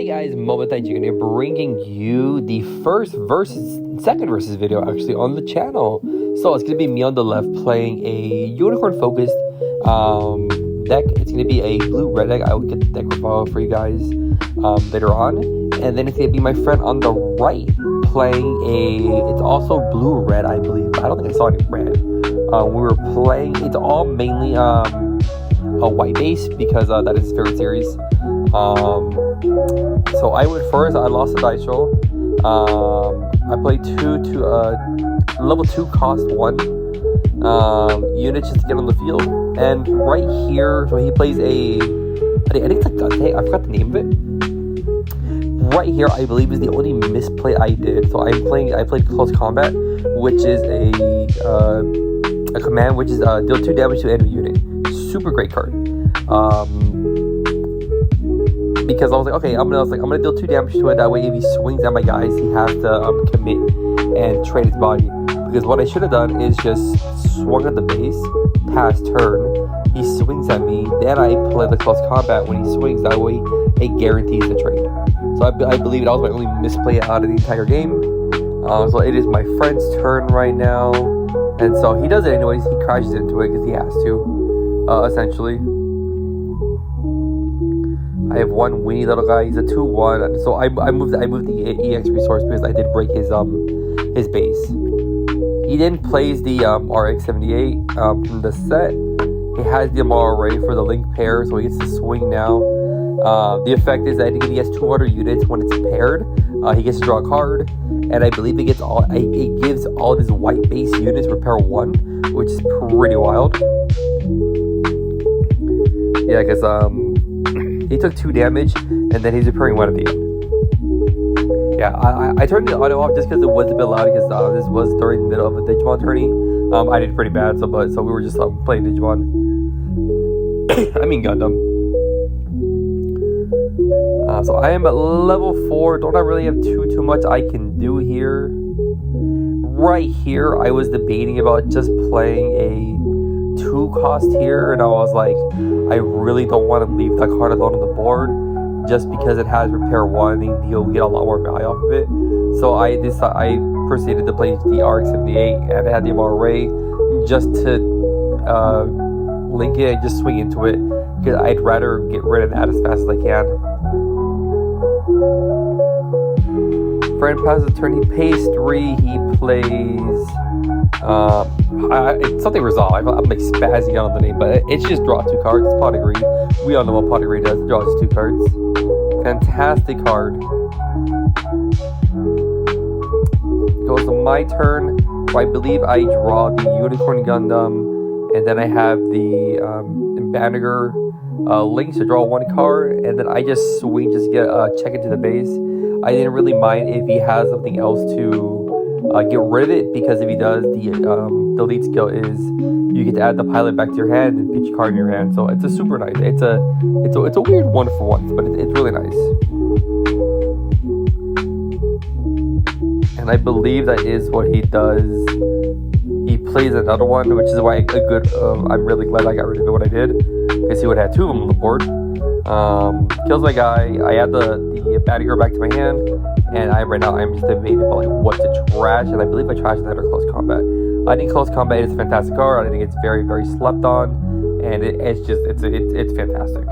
Hey guys, momentaijankguy here, bringing you the second versus video actually on the channel. So it's gonna be me on the left playing a unicorn focused deck. It's gonna be a blue-red deck. I will get the deck profile for you guys later on, and then it's gonna be my friend on the right playing it's also blue-red, I believe. I don't think I saw any red. We were playing. It's all mainly a white base because that is his favorite series. So I went first. I lost the dice roll. I played level 2 cost 1 units just to get on the field. And right here, so he plays I think it's a Gundam. I forgot the name of it. Right here, I believe is the only misplay I did. So I played close combat, which is a command which is deal 2 damage to enemy unit. Super great card. Because I was like, okay, I'm gonna deal 2 damage to it. That way, if he swings at my guys, he has to commit and trade his body. Because what I should have done is just swung at the base, pass turn. He swings at me, then I play the close combat. When he swings, that way it guarantees the trade. So I believe that was my only misplay out of the entire game. So it is my friend's turn right now, and so he does it anyways. He crashes into it because he has to, essentially. I have one weenie little guy. He's a 2/1. So I moved the EX resource because I did break his base. He then plays the RX-78 from the set. He has the MRA for the link pair, so he gets to swing now. The effect is that he has 200 units when it's paired. He gets to draw a card, and I believe it gives all of his white base units repair 1, which is pretty wild. Yeah, because he took 2 damage, and then he's repairing 1 at the end. Yeah, I turned the auto off just because it was a bit loud, because this was during the middle of a Digimon tourney. I did pretty bad, so we were just playing Digimon. I mean Gundam. So I am at level 4. Don't I really have too much I can do here. Right here, I was debating about just playing a 2 cost here, and I was like, I really don't want to leave that card alone on the board just because it has repair 1 and you'll get a lot more value off of it. So I proceeded to play the RX-78, and I had the MRA just to link it and just swing into it, because I'd rather get rid of that as fast as I can. Friend passes the turn. He pays 3. He plays it's something resolve. I'm like spazzing out on the name, but it's just draw 2 cards. It's pot of greed. We all know what pot of greed does. It draws 2 cards. Fantastic card. Goes to my turn. So I believe I draw the Unicorn Gundam, and then I have the Banner links to draw 1 card, and then I just swing, just get check into the base. I didn't really mind if he has something else to get rid of it, because if he does, the lead skill is you get to add the pilot back to your hand and pitch a card in your hand. So it's a super nice. It's a weird one for once, but it's really nice. And I believe that is what he does. He plays another one, which is why I'm really glad I got rid of it when I did, because he would have 2 of them on the board. Kills my guy. I add the baddie girl back to my hand, and right now I'm just debating about like what to trash, and I believe I trashed that or close combat. I think close combat is a fantastic card. I think it's very, very slept on, and it's fantastic.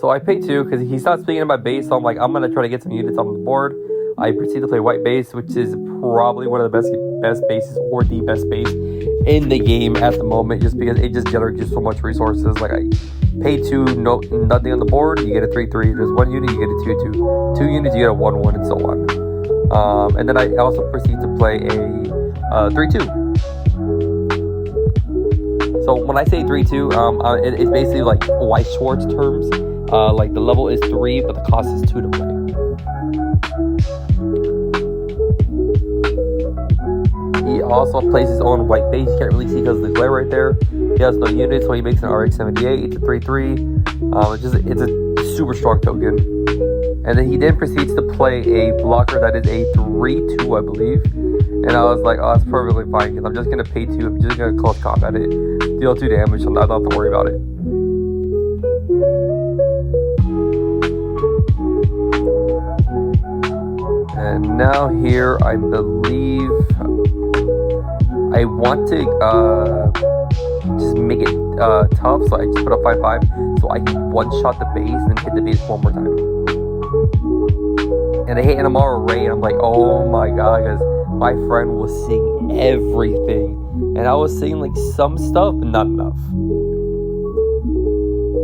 So I pay 2 because he's not speaking in my base, so I'm like, I'm gonna try to get some units on the board. I proceed to play white base, which is probably one of the best bases, or the best base in the game at the moment, just because it just generates just so much resources. Like I pay 2, nothing on the board, you get a 3/3. There's 1 unit, you get a 2/2. 2 units, you get a 1/1, and so on. And then I also proceed to play a 3/2. So when I say 3/2, it's basically like White Schwartz terms. Like the level is 3, but the cost is 2 to play. He also plays his own white base. You can't really see because of the glare right there. He has no units, so he makes an RX-78. It's a 3/3. It's a super strong token. And then he then proceeds to play a blocker that is a 3/2, I believe. And I was like, oh, that's perfectly fine, because I'm just going to pay 2. I'm just going to close combat it. Deal 2 damage, so I don't have to worry about it. And now here, I believe I want to just make it tough, so I just put a 5-5, so I can one-shot the base and then hit the base one more time. And I hit an Amara Ray, and I'm like, oh my god, because my friend was seeing everything, and I was seeing like some stuff, but not enough.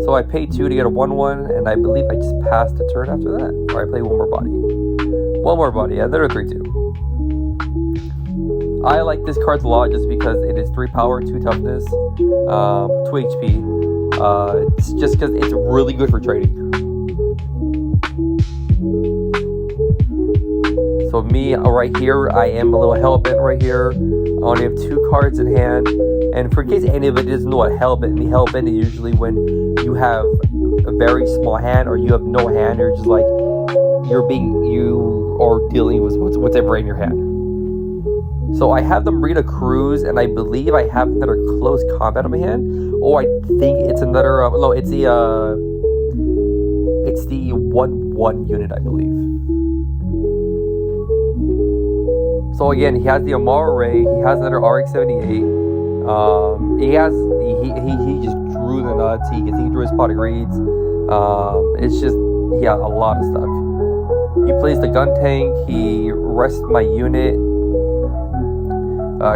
So I paid 2 to get a 1-1, and I believe I just passed the turn after that. Or I play one more body. One more body, yeah, they're a 3-2. I like this card a lot just because it is 3 power, 2 toughness, 2 HP. It's just because it's really good for trading. So me, right here, I am a little hellbent right here. I only have 2 cards in hand. And for in case anybody doesn't know what hellbent means, hellbent is usually when you have a very small hand or you have no hand. You're just like, you are dealing with whatever in your hand. So I have the Marita Cruise, and I believe I have another close combat on my hand. Oh, I think it's another, no, it's the 1-1 unit, I believe. So again, he has the Amara Ray, he has another RX-78, he just drew the nuts, he drew his pot of greeds, it's just, yeah, a lot of stuff. He plays the gun tank, he rests my unit,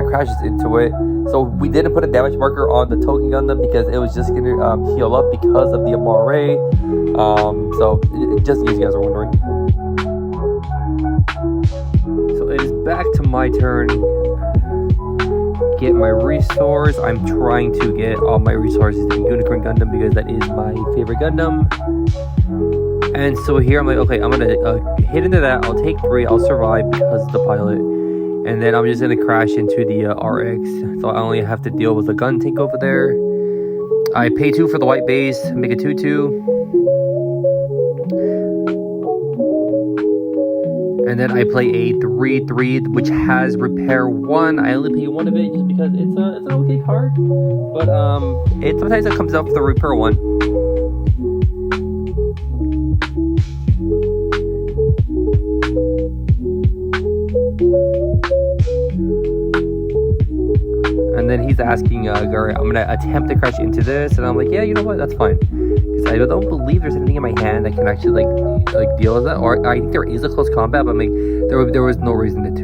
crashes into it, so we didn't put a damage marker on the token Gundam because it was just going to heal up because of the Amara Ray, so just in case you guys are wondering. It is back to my turn. Get my resource. I'm trying to get all my resources to Unicorn Gundam because that is my favorite Gundam. And so here I'm like, okay, I'm gonna hit into that. I'll take 3. I'll survive because of the pilot. And then I'm just gonna crash into the RX. So I only have to deal with the gun tank over there. I pay 2 for the white base. Make it 2-2. And then I play a 3-3, which has repair 1. I only pay 1 of it just because it's an okay card. But sometimes it comes up with the repair 1. And then he's asking Gary, I'm gonna attempt to crash into this, and I'm like, yeah, you know what, that's fine. Because I don't believe there's anything in my hand that can actually like deal with that. Or I think there is a close combat, but like there was no reason to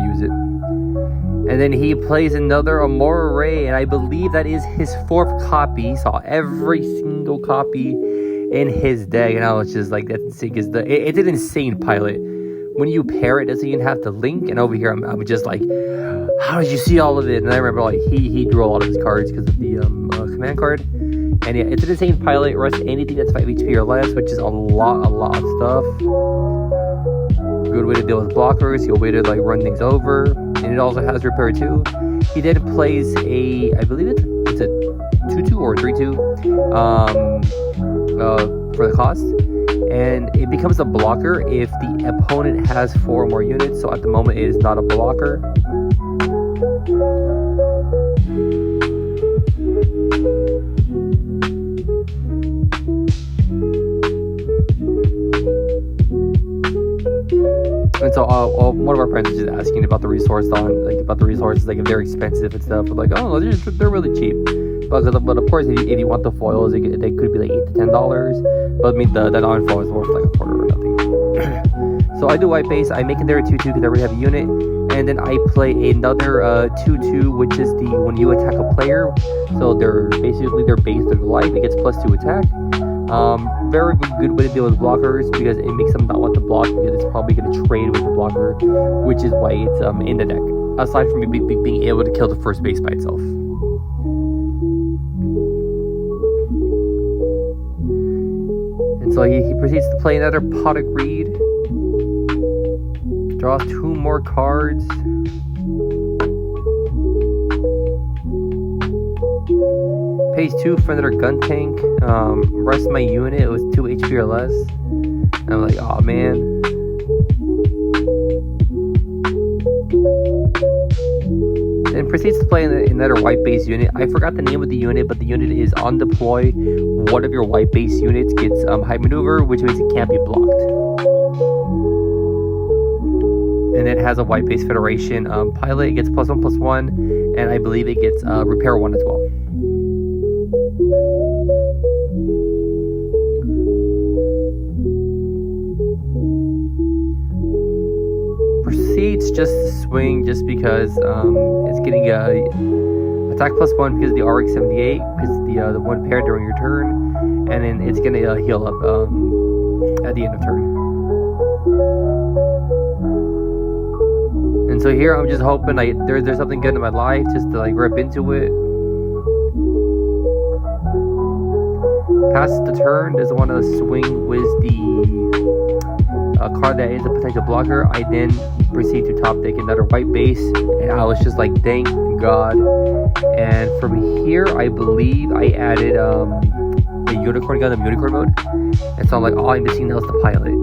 use it. And then he plays another Amara Ray, and I believe that is his 4th copy. Saw every single copy in his deck, and I was just like, that's insane. Because it's an insane pilot. When you pair it, doesn't even have to link. And over here, I'm just like, how did you see all of it? And I remember like he drew a lot of his cards because of the command card. And yeah, it's an insane pilot. Rush anything that's 5 HP or less, which is a lot of stuff. Good way to deal with blockers. Good way to like run things over. And it also has repair 2. He then plays a, I believe it's a 2-2 or 3-2 for the cost. And it becomes a blocker if the opponent has 4 or more units. So at the moment, it is not a blocker. And so one of our friends was just asking about the resources, like if they're expensive and stuff. We're like, oh, they're really cheap. But of course, if you want the foils, they could be like $8 to $10. But I mean, the non-foil is worth like a quarter or nothing. So I do white base. I make it there a 2-2 because I already have a unit. And then I play another 2-2, which is the when you attack a player. So they're basically their base, their life. It gets +2 attack. Very good way to deal with blockers because it makes them not want to block because it's probably going to trade with the blocker, which is why it's in the deck. Aside from being able to kill the first base by itself. And so he proceeds to play another Pot of Greed. Draws 2 more cards. Pays 2 for another gun tank. Rest of my unit, it was 2 HP or less. And I'm like, oh man. Then proceeds to play another white base unit. I forgot the name of the unit, but the unit is on deploy. One of your white base units gets high maneuver, which means it can't be blocked. And it has a White Base Federation pilot. It gets +1/+1, and I believe it gets repair 1 as well. Proceeds just to swing just because it's getting a attack +1 because of the RX-78, because the one pair during your turn, and then it's gonna heal up at the end of turn. And so here I'm just hoping there's something good in my life just to rip into it. Past the turn, doesn't want to swing with the card that is a potential blocker. I then proceed to top deck another White Base, and I was just like, thank God. And from here, I believe I added the Unicorn Gundam Unicorn mode, and so I'm like, all I'm missing now is the pilot.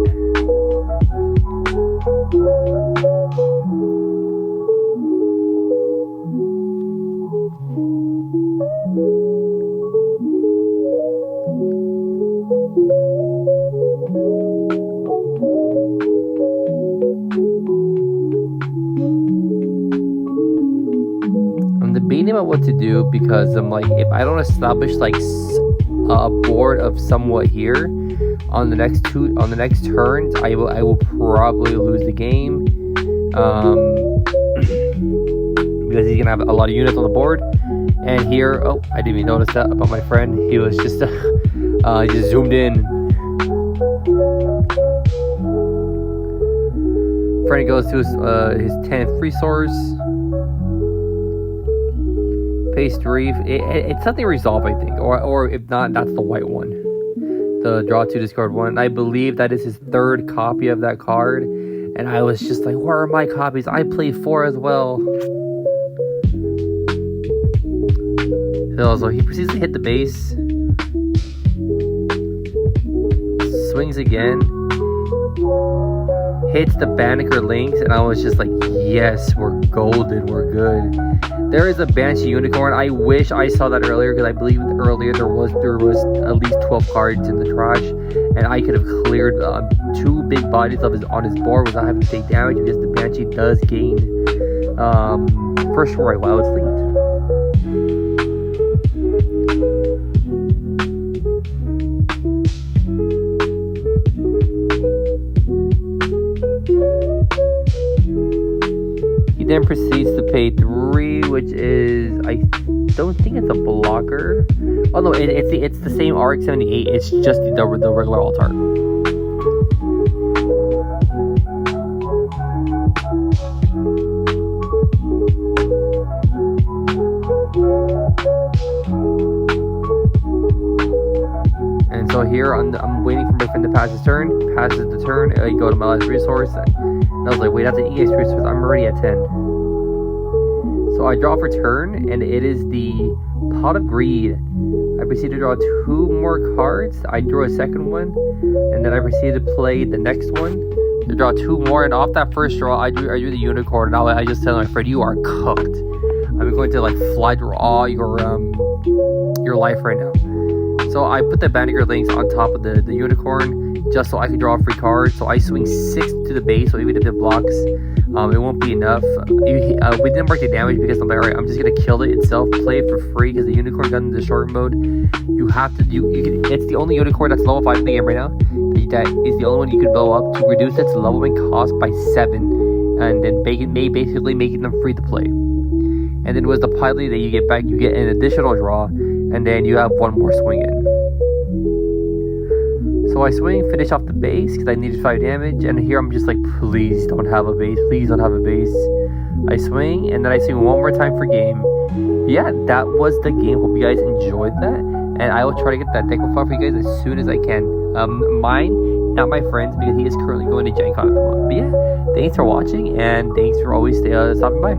Debating about what to do, because I'm like, if I don't establish a board of somewhat here on the next turns, I will probably lose the game, because he's gonna have a lot of units on the board. And here, oh, I didn't even notice that about my friend. He was just just zoomed in. Friend goes to his 10th resource. Phase 3, it's something resolve, I think, or if not, that's the white one, the draw 2 discard 1. I believe that is his 3rd copy of that card, and I was just like, where are my copies? I play 4 as well. So he proceeds to hit the base, swings again, hits the Banneker links, and I was just like, yes, we're golden, we're good. There is a Banshee Unicorn. I wish I saw that earlier, because I believe earlier there was at least 12 cards in the trash, and I could have cleared 2 big bodies on his board without having to take damage, because the Banshee does gain first story while it's linked. Then proceeds to pay 3, which is, I don't think it's a blocker. Oh no, it's the same RX-78. It's just the regular alt-art. And so here I'm waiting for my friend to pass his turn. Passes the turn. I go to my last resource. And I was like, wait, that's an EX resource. I'm already at 10. So I draw for turn, and it is the Pot of Greed. I proceed to draw 2 more cards. I drew a second one, and then I proceed to play the next one to draw 2 more. And off that first draw, I drew the Unicorn. And I just tell my friend, you are cooked. I'm going to fly through all your life right now. So I put the Banneker links on top of the Unicorn, just so I can draw a free card. So I swing 6 to the base, so even if it blocks, it won't be enough. We didn't mark the damage because I'm like, alright, I'm just gonna kill it itself, play it for free, because the Unicorn Gun in the short mode, you have to, it's the only Unicorn that's level 5 in the game right now. That is the only one you can blow up to reduce its leveling cost by 7, and then basically making them free to play. And then with the pilot that you get back, you get an additional draw, and then you have 1 more swing in. So I swing, finish off the base, because I needed 5 damage, and here I'm just like, please don't have a base, please don't have a base. I swing, and then I swing 1 more time for game. Yeah, that was the game. Hope you guys enjoyed that, and I will try to get that deck file for you guys as soon as I can. Mine, not my friend's, because he is currently going to Gen Con at the moment. But yeah, thanks for watching, and thanks for always stopping by.